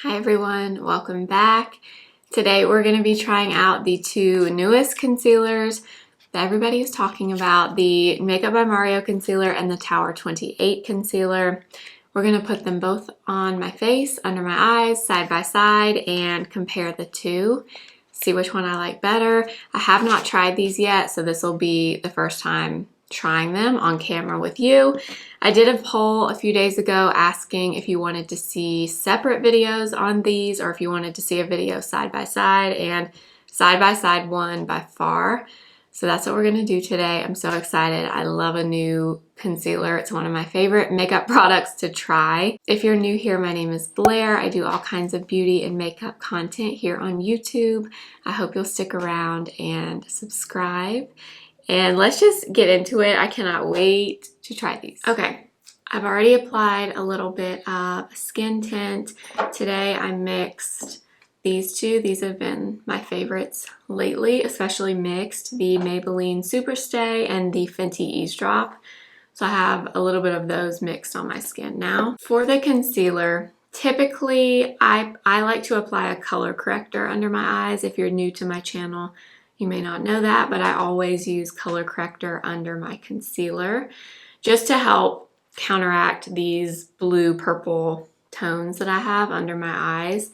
Hi everyone, welcome back. Today we're going to be trying out the two newest concealers that everybody is talking about, the Makeup by Mario concealer and the Tower 28 concealer. We're going to put them both on my face, under my eyes, side by side, and compare the two, see which one I like better. I have not tried these yet, so this will be the first time trying them on camera with you. I did a poll a few days ago asking if you wanted to see separate videos on these or if you wanted to see a video side by side, and side by side won by far. So that's what we're gonna do today. I'm so excited. I love a new concealer. It's one of my favorite makeup products to try. If you're new here, my name is Blair. I do all kinds of beauty and makeup content here on YouTube. I hope you'll stick around and subscribe. And let's just get into it. I cannot wait to try these. Okay, I've already applied a little bit of skin tint. Today I mixed these two. These have been my favorites lately, especially mixed, the Maybelline Superstay and the Fenty Eavesdrop. So I have a little bit of those mixed on my skin now. For the concealer, typically I like to apply a color corrector under my eyes. If you're new to my channel, you may not know that, but I always use color corrector under my concealer just to help counteract these blue-purple tones that I have under my eyes.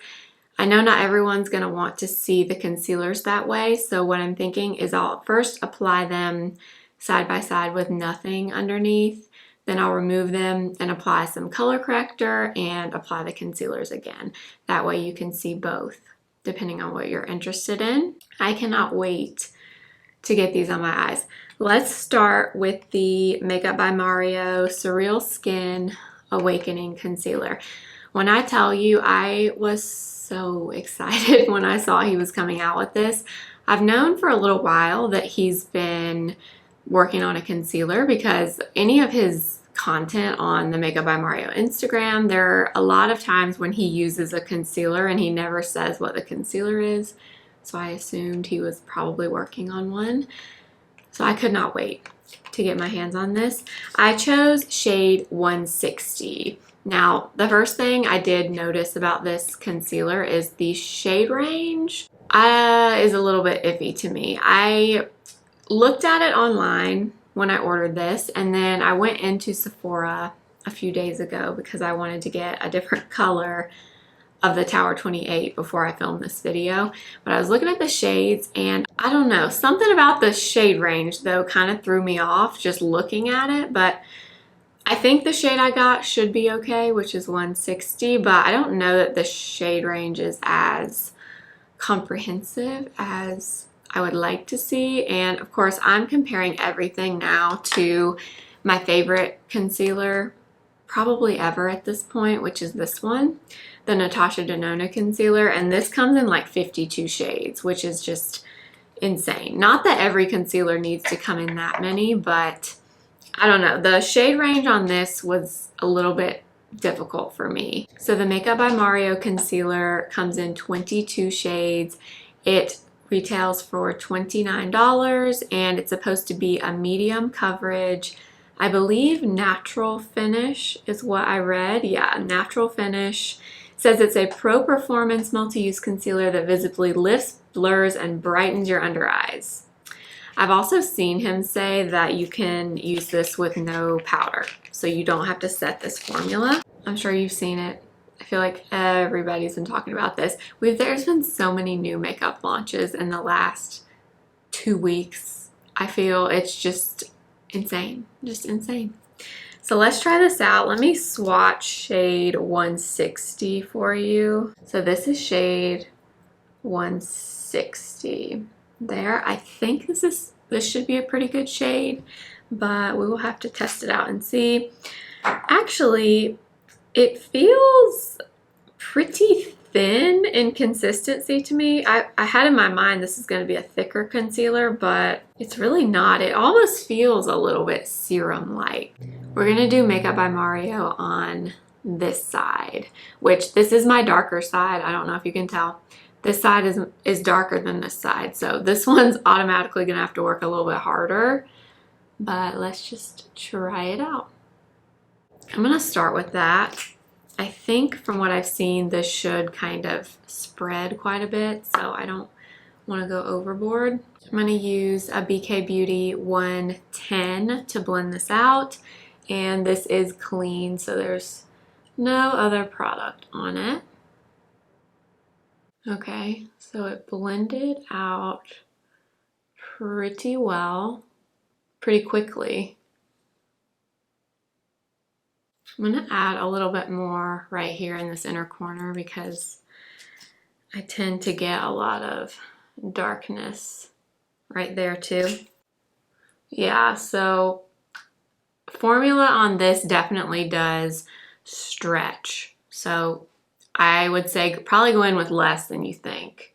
I know not everyone's gonna want to see the concealers that way, so what I'm thinking is I'll first apply them side by side with nothing underneath, then I'll remove them and apply some color corrector and apply the concealers again. That way you can see both, depending on what you're interested in. I cannot wait to get these on my eyes. Let's start with the Makeup by Mario Surreal Skin Awakening Concealer. When I tell you, I was so excited when I saw he was coming out with this. I've known for a little while that he's been working on a concealer because any of his content on the Makeup by Mario Instagram, there are a lot of times when he uses a concealer and he never says what the concealer is. So I assumed he was probably working on one. So I could not wait to get my hands on this. I chose shade 160. Now, the first thing I did notice about this concealer is the shade range is a little bit iffy to me. I looked at it online when I ordered this, and then I went into Sephora a few days ago because I wanted to get a different color of the Tower 28 before I filmed this video. But I was looking at the shades and I don't know, something about the shade range though kind of threw me off just looking at it, but I think the shade I got should be okay, which is 160, but I don't know that the shade range is as comprehensive as I would like to see. And of course, I'm comparing everything now to my favorite concealer probably ever at this point, which is this one, the Natasha Denona concealer. And this comes in like 52 shades, which is just insane. Not that every concealer needs to come in that many, but I don't know. The shade range on this was a little bit difficult for me. So the Makeup by Mario concealer comes in 22 shades. It retails for $29 and it's supposed to be a medium coverage. I believe natural finish is what I read. Yeah, natural finish. It says it's a pro performance multi-use concealer that visibly lifts, blurs, and brightens your under eyes. I've also seen him say that you can use this with no powder, so you don't have to set this formula. I'm sure you've seen it. I feel like everybody's been talking about this. There's been so many new makeup launches in the last 2 weeks. I feel it's just insane, just insane. So let's try this out. Let me swatch shade 160 for you. So this is shade 160 there. I think this should be a pretty good shade, but we will have to test it out and see. Actually, it feels pretty thin in consistency to me. I had in my mind this is going to be a thicker concealer, but it's really not. It almost feels a little bit serum-like. We're going to do Makeup by Mario on this side, which this is my darker side. I don't know if you can tell. This side is darker than this side, so this one's automatically going to have to work a little bit harder, but let's just try it out. I'm going to start with that. I think from what I've seen, this should kind of spread quite a bit, so I don't want to go overboard. I'm going to use a BK Beauty 110 to blend this out, and this is clean, so there's no other product on it. Okay, so it blended out pretty well, pretty quickly. I'm going to add a little bit more right here in this inner corner because I tend to get a lot of darkness right there too. Yeah, so formula on this definitely does stretch. So I would say probably go in with less than you think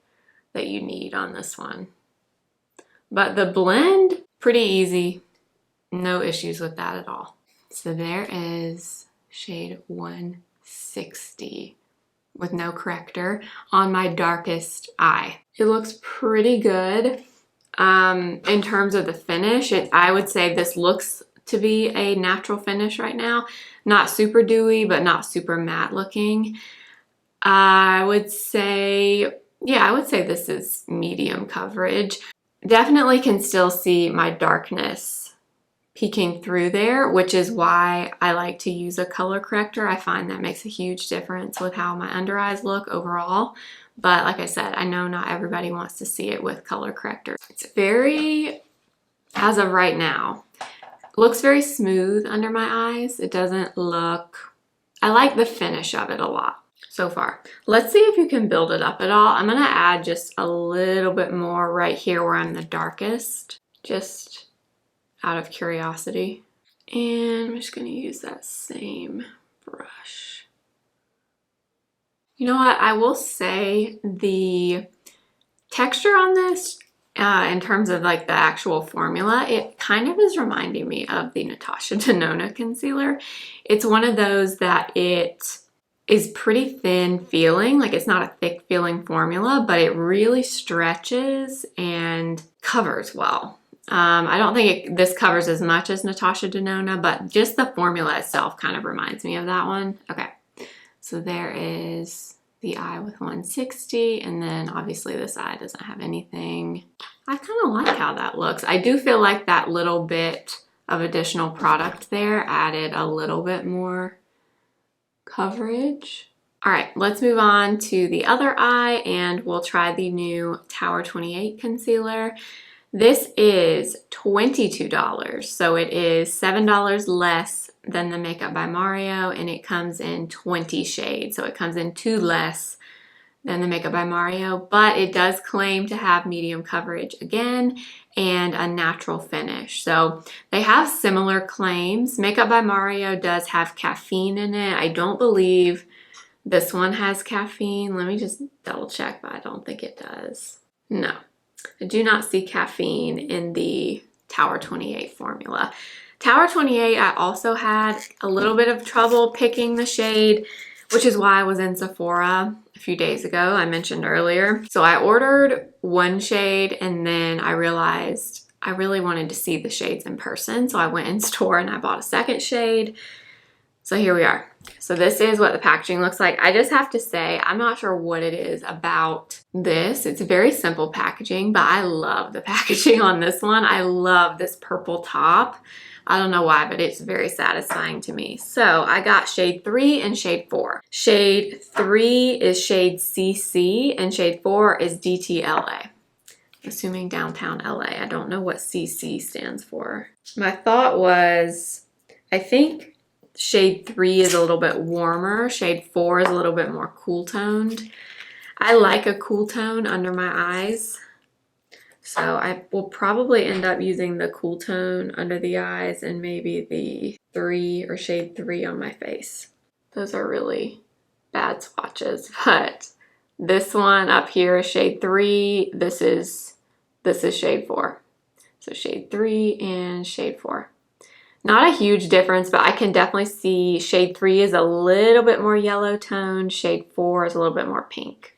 that you need on this one. But the blend, pretty easy. No issues with that at all. So there is shade 160 with no corrector on my darkest eye. It looks pretty good. In terms of the finish, I would say this looks to be a natural finish right now. Not super dewy, but not super matte looking. I would say, yeah, I would say this is medium coverage. Definitely can still see my darkness peeking through there, which is why I like to use a color corrector. I find that makes a huge difference with how my under eyes look overall. But like I said, I know not everybody wants to see it with color corrector. It's very, as of right now, looks very smooth under my eyes. It doesn't look, I like the finish of it a lot so far. Let's see if you can build it up at all. I'm gonna add just a little bit more right here where I'm the darkest, just out of curiosity. And I'm just gonna use that same brush. You know what, I will say the texture on this, in terms of like the actual formula, it kind of is reminding me of the Natasha Denona concealer. It's one of those that it is pretty thin feeling, like it's not a thick feeling formula, but it really stretches and covers well. I don't think this covers as much as Natasha Denona, but just the formula itself kind of reminds me of that one. Okay, so there is the eye with 160, and then obviously this eye doesn't have anything. I kind of like how that looks. I do feel like that little bit of additional product there added a little bit more coverage. All right, let's move on to the other eye, and we'll try the new Tower 28 concealer. This is $22, so it is $7 less than the Makeup by Mario, and it comes in 20 shades, so it comes in 2 less than the Makeup by Mario, but it does claim to have medium coverage again and a natural finish. So they have similar claims. Makeup by Mario does have caffeine in it. I don't believe this one has caffeine. Let me just double check, but I don't think it does. No. I do not see caffeine in the Tower 28 formula. Tower 28, I also had a little bit of trouble picking the shade, which is why I was in Sephora a few days ago, I mentioned earlier. So I ordered one shade, and then I realized I really wanted to see the shades in person. So I went in store and I bought a second shade. So here we are. So this is what the packaging looks like. I just have to say, I'm not sure what it is about this. It's very simple packaging, but I love the packaging on this one. I love this purple top. I don't know why, but it's very satisfying to me. So I got shade 3 and shade 4. Shade 3 is shade CC and shade 4 is DTLA. Assuming downtown LA. I don't know what CC stands for. My thought was, I think shade 3 is a little bit warmer. Shade 4 is a little bit more cool toned. I like a cool tone under my eyes. So I will probably end up using the cool tone under the eyes and maybe the 3 or shade 3 on my face. Those are really bad swatches, but this one up here is shade 3. This is shade 4. So shade 3 and shade 4. Not a huge difference, but I can definitely see shade 3 is a little bit more yellow toned. Shade 4 is a little bit more pink.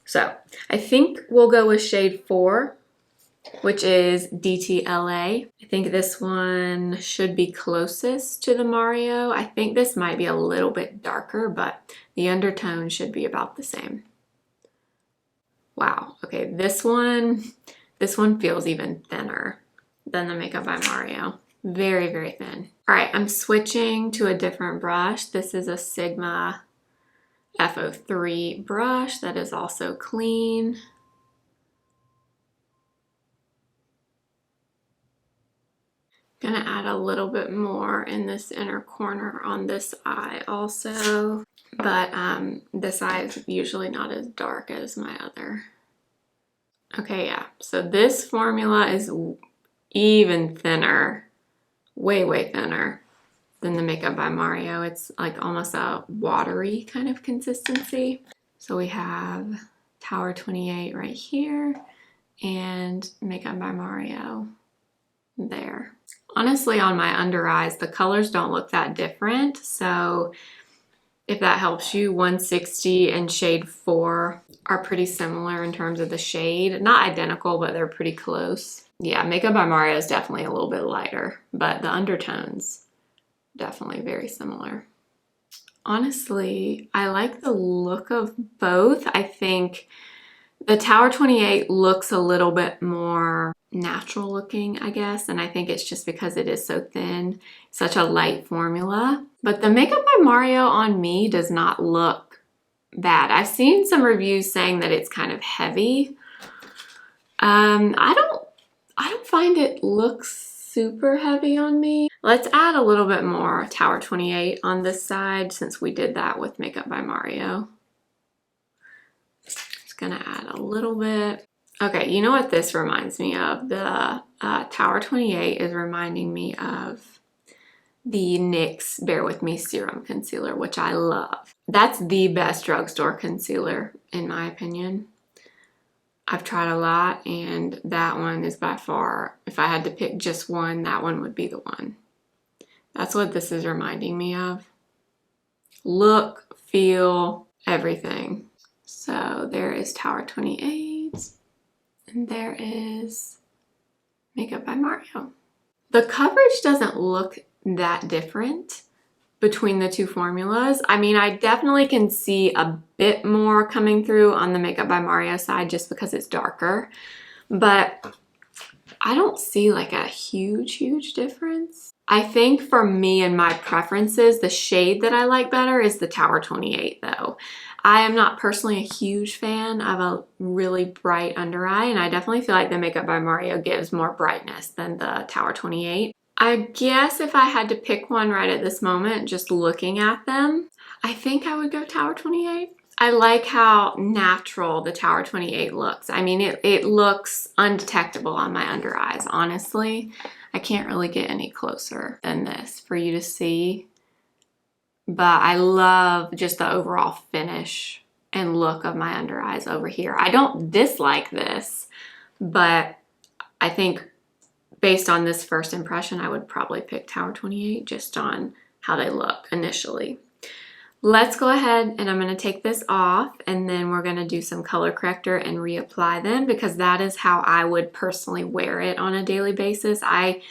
So I think we'll go with shade 4 which is DTLA. I think this one should be closest to the Mario. I think this might be a little bit darker, but the undertone should be about the same. Wow, okay, this one feels even thinner than the Makeup by Mario. Very, very thin. All right, I'm switching to a different brush. This is a Sigma F03 brush that is also clean. Gonna add a little bit more in this inner corner on this eye also, but this eye is usually not as dark as my other. Okay, yeah, so this formula is even thinner, way, way thinner than the Makeup by Mario. It's like almost a watery kind of consistency. So we have Tower 28 right here and Makeup by Mario there. Honestly, on my under eyes, the colors don't look that different. So if that helps you, 160 and shade 4 are pretty similar in terms of the shade. Not identical, but they're pretty close. Yeah, Makeup by Mario is definitely a little bit lighter, but the undertones definitely very similar. Honestly, I like the look of both. I think the Tower 28 looks a little bit more natural looking, I guess, and I think it's just because it is so thin, such a light formula. But the Makeup by Mario on me does not look bad. I've seen some reviews saying that it's kind of heavy. I don't find it looks super heavy on me. Let's add a little bit more Tower 28 on this side since we did that with Makeup by Mario. Just gonna add a little bit. Okay, you know what this reminds me of? The Tower 28 is reminding me of the NYX Bear With Me Serum Concealer, which I love. That's the best drugstore concealer, in my opinion. I've tried a lot, and that one is by far, if I had to pick just one, that one would be the one. That's what this is reminding me of. Look, feel, everything. So there is Tower 28, and there is Makeup by Mario. The coverage doesn't look that different between the two formulas. I mean, I definitely can see a bit more coming through on the Makeup by Mario side just because it's darker, but I don't see like a huge difference. I think for me and my preferences, the shade that I like better is the Tower 28 though. I am not personally a huge fan of a really bright under eye, and I definitely feel like the Makeup by Mario gives more brightness than the Tower 28. I guess if I had to pick one right at this moment, just looking at them, I think I would go Tower 28. I like how natural the Tower 28 looks. I mean, it looks undetectable on my under eyes, honestly. I can't really get any closer than this for you to see. But I love just the overall finish and look of my under eyes over here. I don't dislike this, but I think based on this first impression, I would probably pick Tower 28 just on how they look initially. Let's go ahead and I'm going to take this off, and then we're going to do some color corrector and reapply them because that is how I would personally wear it on a daily basis. I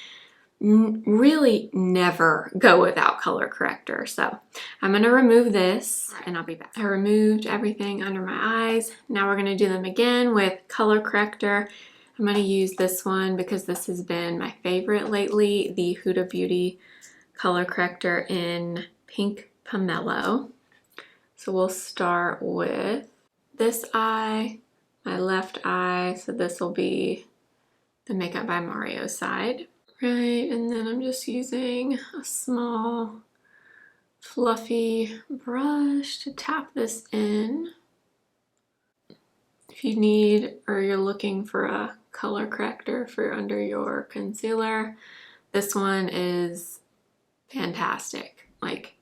really never go without color corrector. So I'm going to remove this and I'll be back. I removed everything under my eyes. Now we're going to do them again with color corrector. I'm going to use this one because this has been my favorite lately, the Huda Beauty color corrector in Pink Pomelo. So we'll start with this eye, my left eye. So this will be the Makeup by Mario side. Right, and then I'm just using a small fluffy brush to tap this in. If you need or you're looking for a color corrector for under your concealer, this one is fantastic. Like,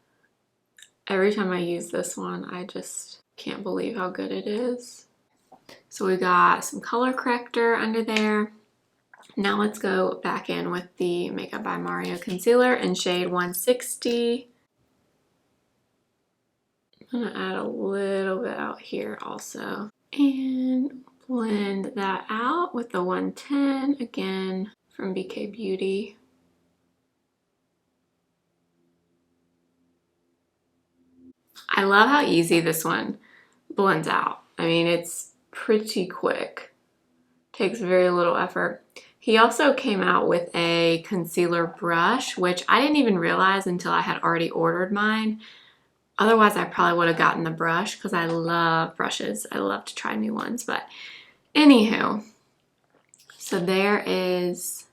every time I use this one, I just can't believe how good it is. So we got some color corrector under there. Now let's go back in with the Makeup by Mario concealer in shade 160. I'm gonna add a little bit out here also. And blend that out with the 110, again, from BK Beauty. I love how easy this one blends out. I mean, it's pretty quick. Takes very little effort. He also came out with a concealer brush, which I didn't even realize until I had already ordered mine. Otherwise, I probably would have gotten the brush because I love brushes. I love to try new ones, but anywho. So there is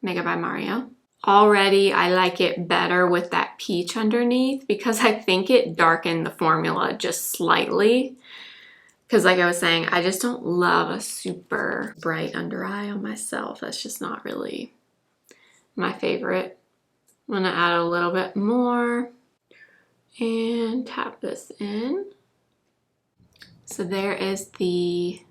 Makeup by Mario. Already, I like it better with that peach underneath because I think it darkened the formula just slightly. Because like I was saying, I just don't love a super bright under eye on myself. That's just not really my favorite. I'm gonna add a little bit more and tap this in. So there is the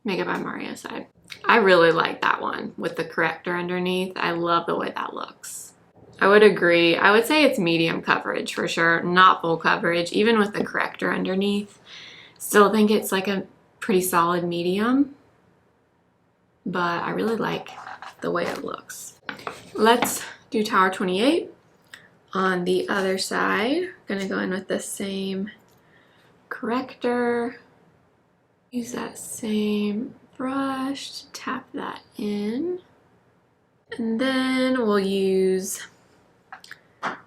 Makeup by Mario side. I really like that one with the corrector underneath. I love the way that looks. I would agree. I would say it's medium coverage for sure, not full coverage, even with the corrector underneath. Still think it's like a pretty solid medium, but I really like the way it looks. Let's do Tower 28 on the other side. Gonna go in with the same corrector. Use that same brush to tap that in. And then we'll use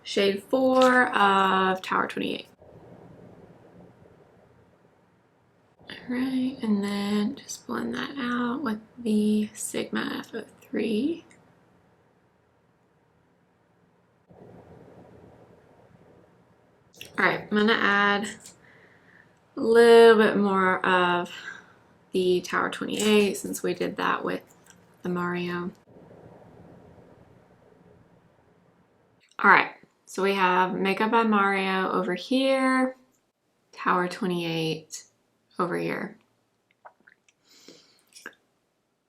shade 4 of Tower 28. Alright, and then just blend that out with the Sigma F03. Alright, I'm gonna add a little bit more of the Tower 28 since we did that with the Mario. Alright, so we have Makeup by Mario over here, Tower 28 over here.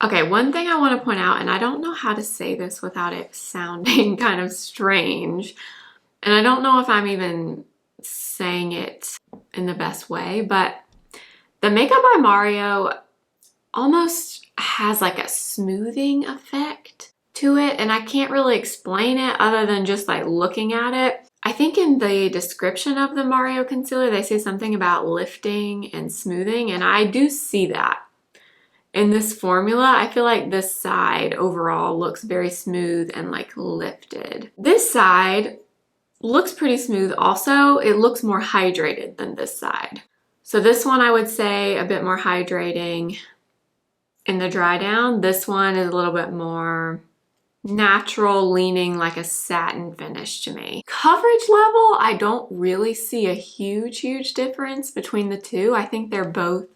Okay, one thing I want to point out, and I don't know how to say this without it sounding kind of strange, and I don't know if I'm even saying it in the best way, but the Makeup by Mario almost has like a smoothing effect to it, and I can't really explain it other than just like looking at it. I think in the description of the Mario concealer, they say something about lifting and smoothing, and I do see that. In this formula, I feel like this side overall looks very smooth and like lifted. This side looks pretty smooth also. It looks more hydrated than this side. So this one I would say a bit more hydrating in the dry down. This one is a little bit more natural, leaning like a satin finish to me. Coverage level, I don't really see a huge difference between the two. I think they're both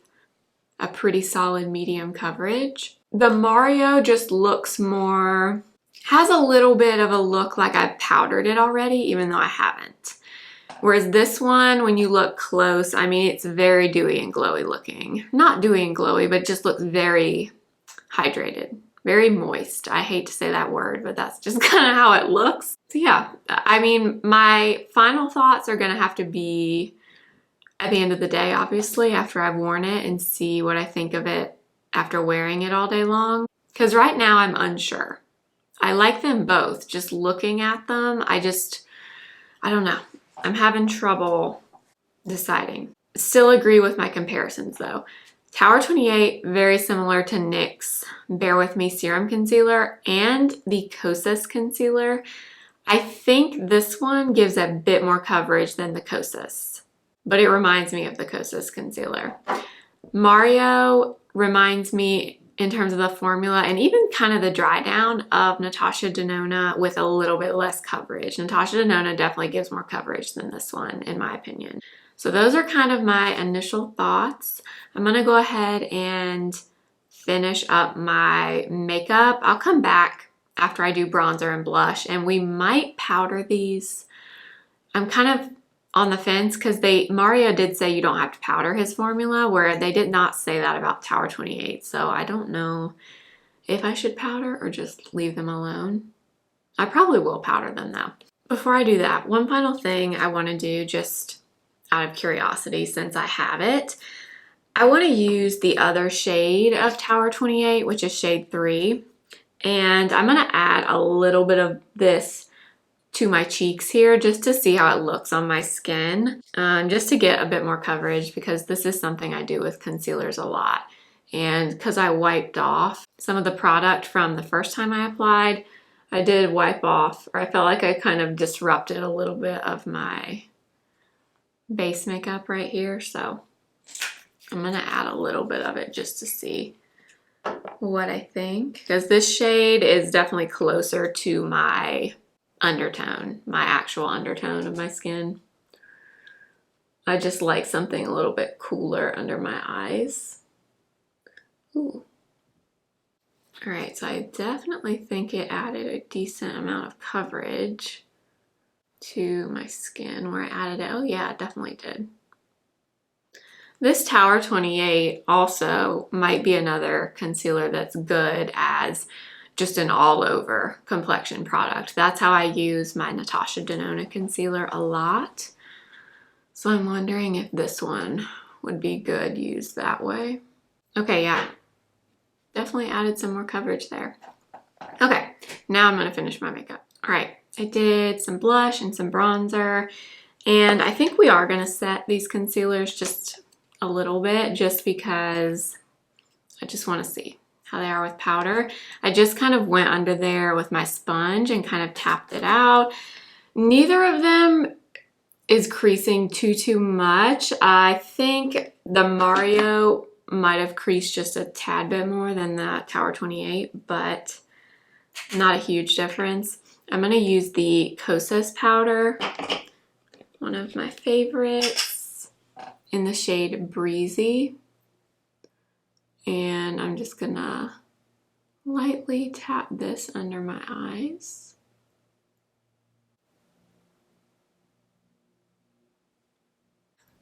a pretty solid medium coverage. The Mario just looks more, has a little bit of a look like I powdered it already, even though I haven't. Whereas this one, when you look close, I mean, it's very dewy and glowy looking. Not dewy and glowy, but just looks very hydrated. Very moist. I hate to say that word, but that's just kind of how it looks. So yeah, I mean, my final thoughts are gonna have to be at the end of the day, obviously, after I've worn it and see what I think of it after wearing it all day long. Because right now I'm unsure. I like them both. Just looking at them, I don't know. I'm having trouble deciding. Still agree with my comparisons though. Tower 28, very similar to NYX's Bear With Me Serum Concealer and the Kosas Concealer. I think this one gives a bit more coverage than the Kosas, but it reminds me of the Kosas Concealer. Mario reminds me in terms of the formula and even kind of the dry down of Natasha Denona with a little bit less coverage. Natasha Denona definitely gives more coverage than this one, in my opinion. So those are kind of my initial thoughts. I'm gonna go ahead and finish up my makeup. I'll come back after I do bronzer and blush, and we might powder these. I'm kind of on the fence because Mario did say you don't have to powder his formula, where they did not say that about Tower 28. So I don't know if I should powder or just leave them alone. I probably will powder them though. Before I do that, one final thing I want to do just out of curiosity, since I have it. I want to use the other shade of Tower 28, which is shade 3. And I'm going to add a little bit of this to my cheeks here just to see how it looks on my skin, just to get a bit more coverage, because this is something I do with concealers a lot. And because I wiped off some of the product from the first time I applied, I did wipe off, or I felt like I kind of disrupted a little bit of my base makeup right here. So I'm gonna add a little bit of it just to see what I think, because this shade is definitely closer to my undertone, my actual undertone of my skin. I just like something a little bit cooler under my eyes. Ooh. All right, so I definitely think it added a decent amount of coverage to my skin where I added it. Oh yeah, it definitely did. This Tower 28 also might be another concealer that's good as just an all-over complexion product. That's how I use my Natasha Denona concealer a lot. So I'm wondering if this one would be good used that way. Okay, yeah, definitely added some more coverage there. Okay, now I'm gonna finish my makeup. All right, I did some blush and some bronzer, and I think we are gonna set these concealers just a little bit, just because I just wanna see how they are with powder. I just kind of went under there with my sponge and kind of tapped it out. Neither of them is creasing too much. I think the Mario might have creased just a tad bit more than the Tower 28, but not a huge difference. I'm gonna use the Kosas powder, one of my favorites, in the shade Breezy. And I'm just gonna lightly tap this under my eyes.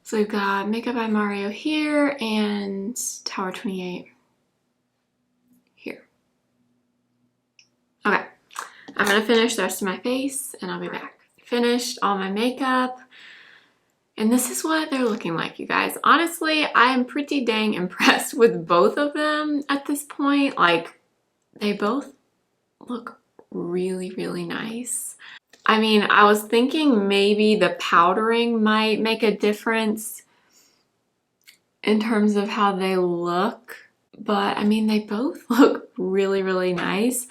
So we've got Makeup by Mario here and Tower 28 here. Okay, I'm gonna finish the rest of my face and I'll be back. Finished all my makeup. And this is what they're looking like, you guys. Honestly, I am pretty dang impressed with both of them at this point. Like, they both look really, really nice. I mean, I was thinking maybe the powdering might make a difference in terms of how they look, but I mean, they both look really, really nice.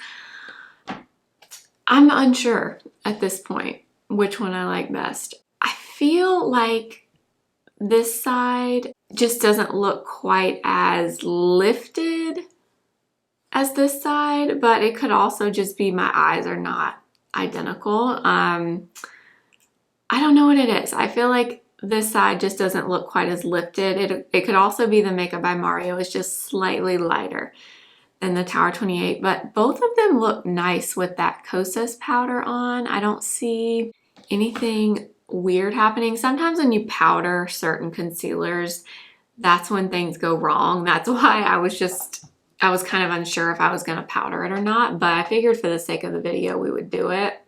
I'm unsure at this point which one I like best. I feel like this side just doesn't look quite as lifted as this side, but it could also just be my eyes are not identical. I don't know what it is. I feel like this side just doesn't look quite as lifted. It could also be the Makeup by Mario is just slightly lighter than the Tower 28, but both of them look nice with that Kosas powder on. I don't see anything weird happening. Sometimes when you powder certain concealers, that's when things go wrong. That's why I was kind of unsure if I was gonna powder it or not, but I figured for the sake of the video, we would do it.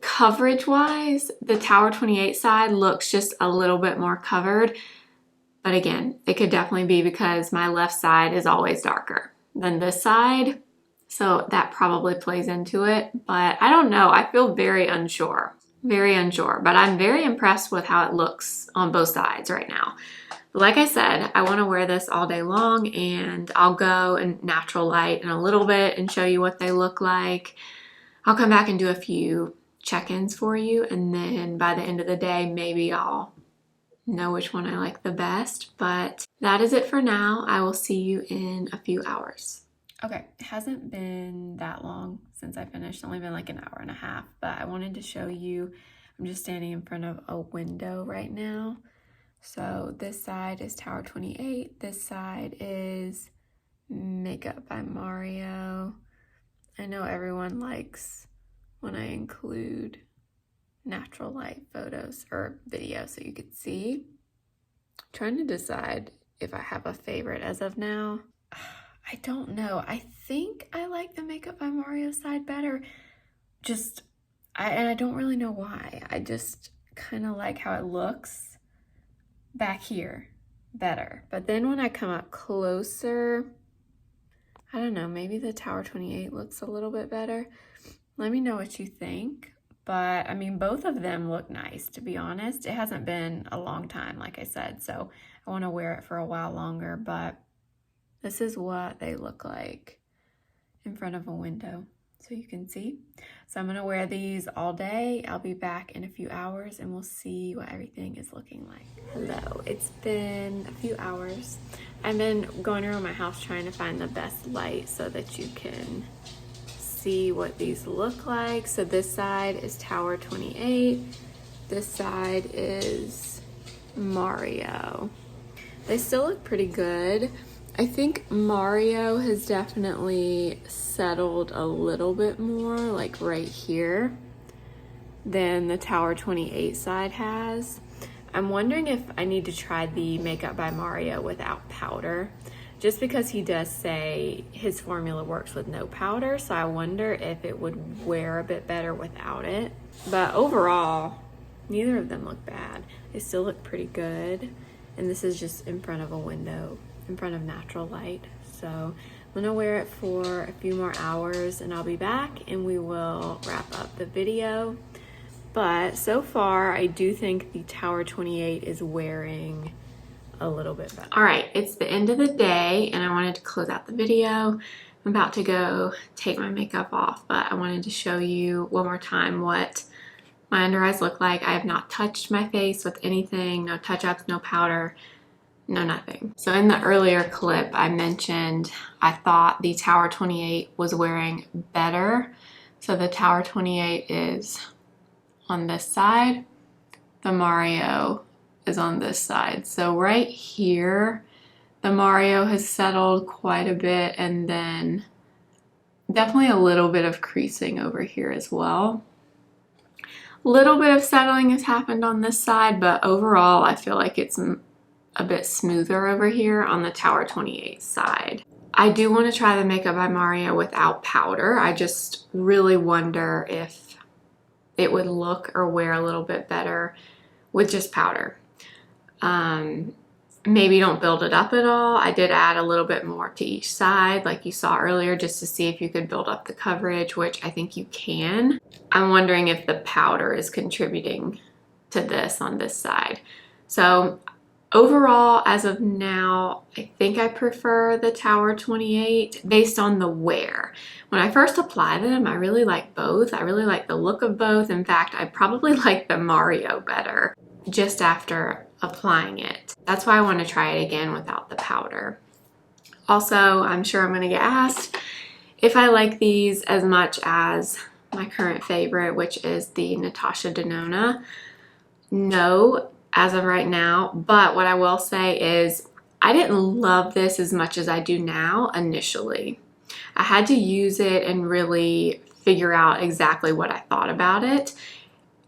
Coverage wise, the Tower 28 side looks just a little bit more covered, but again, it could definitely be because my left side is always darker than this side, so that probably plays into it, but I don't know. I feel very unsure, but I'm very impressed with how it looks on both sides right now. Like I said, I want to wear this all day long, and I'll go in natural light in a little bit and show you what they look like. I'll come back and do a few check-ins for you, and then by the end of the day, maybe I'll know which one I like the best. But that is it for now. I will see you in a few hours. Okay, it hasn't been that long since I finished. It's only been like an hour and a half, but I wanted to show you. I'm just standing in front of a window right now. So this side is Tower 28. This side is Makeup by Mario. I know everyone likes when I include natural light photos or videos so you could see. I'm trying to decide if I have a favorite as of now. I don't know. I think I like the Makeup by Mario side better. And I don't really know why. I just kind of like how it looks back here better. But then when I come up closer, I don't know, maybe the Tower 28 looks a little bit better. Let me know what you think. But I mean, both of them look nice, to be honest. It hasn't been a long time, like I said, so I want to wear it for a while longer, but this is what they look like in front of a window, so you can see. So I'm gonna wear these all day. I'll be back in a few hours and we'll see what everything is looking like. Hello, it's been a few hours. I've been going around my house trying to find the best light so that you can see what these look like. So this side is Tower 28. This side is Mario. They still look pretty good. I think Mario has definitely settled a little bit more, like right here, than the Tower 28 side has. I'm wondering if I need to try the Makeup by Mario without powder, just because he does say his formula works with no powder, so I wonder if it would wear a bit better without it. But overall, neither of them look bad. They still look pretty good. And this is just in front of a window, in front of natural light. So I'm gonna wear it for a few more hours and I'll be back and we will wrap up the video. But so far, I do think the Tower 28 is wearing a little bit better. All right, it's the end of the day and I wanted to close out the video. I'm about to go take my makeup off, but I wanted to show you one more time what my under eyes look like. I have not touched my face with anything, no touch-ups, no powder, no nothing. So in the earlier clip, I mentioned I thought the Tower 28 was wearing better. So the Tower 28 is on this side, the Mario is on this side. So right here, the Mario has settled quite a bit, and then definitely a little bit of creasing over here as well. Little bit of settling has happened on this side, but overall I feel like it's a bit smoother over here on the Tower 28 side. I do want to try the Makeup by Mario without powder. I just really wonder if it would look or wear a little bit better with just powder. Maybe don't build it up at all. I did add a little bit more to each side like you saw earlier, just to see if you could build up the coverage, which I think you can. I'm wondering if the powder is contributing to this on this side. So overall, as of now, I think I prefer the Tower 28 based on the wear. When I first apply them, I really like both. I really like the look of both. In fact, I probably like the Mario better just after applying it. That's why I want to try it again without the powder. Also, I'm sure I'm going to get asked if I like these as much as my current favorite, which is the Natasha Denona. No, as of right now, but what I will say is I didn't love this as much as I do now initially. I had to use it and really figure out exactly what I thought about it.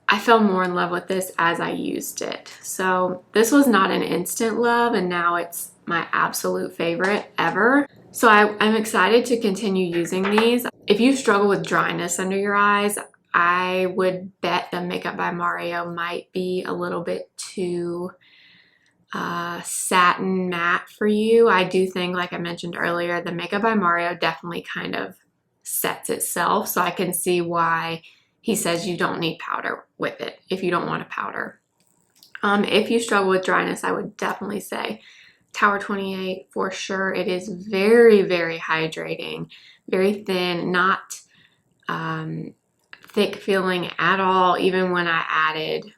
I fell more in love with this as I used it. So this was not an instant love, and now it's my absolute favorite ever. So I'm excited to continue using these. If you struggle with dryness under your eyes, I would bet the Makeup by Mario might be a little bit too satin matte for you. I do think, like I mentioned earlier, the Makeup by Mario definitely kind of sets itself. So I can see why he says you don't need powder with it if you don't want to powder. If you struggle with dryness, I would definitely say Tower 28 for sure. It is very, very hydrating, very thin, not thick feeling at all, even when I added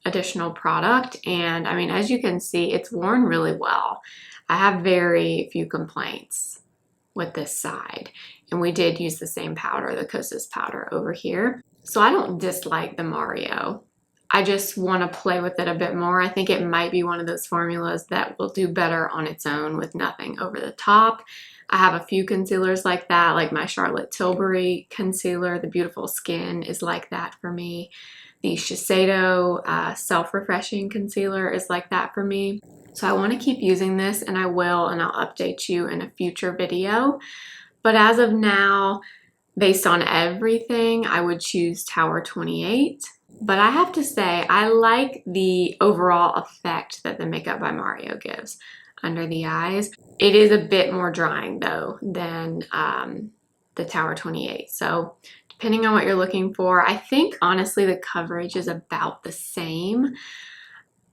additional product. And I mean, as you can see, it's worn really well. I have very few complaints with this side. And we did use the same powder, the Kosas powder over here. So I don't dislike the Mario. I just want to play with it a bit more. I think it might be one of those formulas that will do better on its own with nothing over the top. I have a few concealers like that, like my Charlotte Tilbury concealer. The Beautiful Skin is like that for me. The Shiseido Self-Refreshing Concealer is like that for me. So I want to keep using this, and I will, and I'll update you in a future video. But as of now, based on everything, I would choose Tower 28. But I have to say, I like the overall effect that the Makeup by Mario gives under the eyes. It is a bit more drying though than the Tower 28. So depending on what you're looking for, I think honestly the coverage is about the same.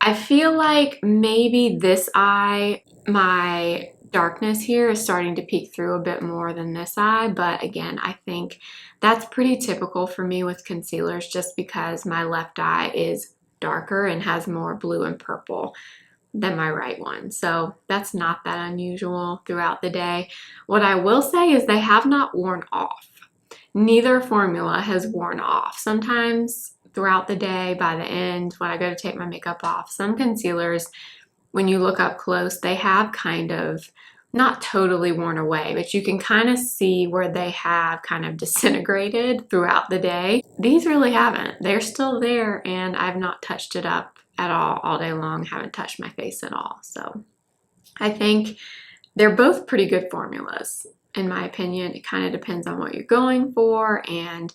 I feel like maybe this eye, my darkness here is starting to peek through a bit more than this eye, but again, I think that's pretty typical for me with concealers just because my left eye is darker and has more blue and purple than my right one. So that's not that unusual throughout the day. What I will say is they have not worn off. Neither formula has worn off. Sometimes throughout the day, by the end, when I go to take my makeup off, some concealers, when you look up close, they have kind of not totally worn away, but you can kind of see where they have kind of disintegrated throughout the day. These really haven't. They're still there, and I've not touched it up at all day long. Haven't touched my face at all. So I think they're both pretty good formulas. In my opinion, it kind of depends on what you're going for, and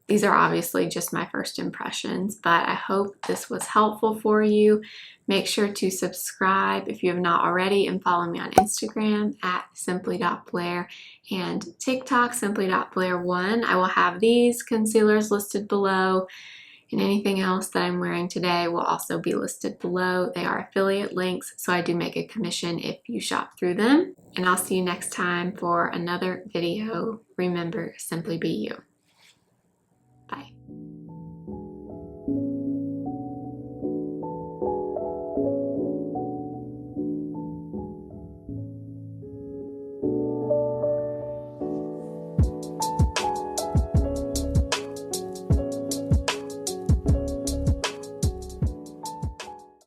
these are obviously just my first impressions, but I hope this was helpful for you. Make sure to subscribe if you have not already and follow me on Instagram at simply.blair and TikTok simply.blair1. I will have these concealers listed below, and anything else that I'm wearing today will also be listed below. They are affiliate links, so I do make a commission if you shop through them. And I'll see you next time for another video. Remember, simply be you. Bye.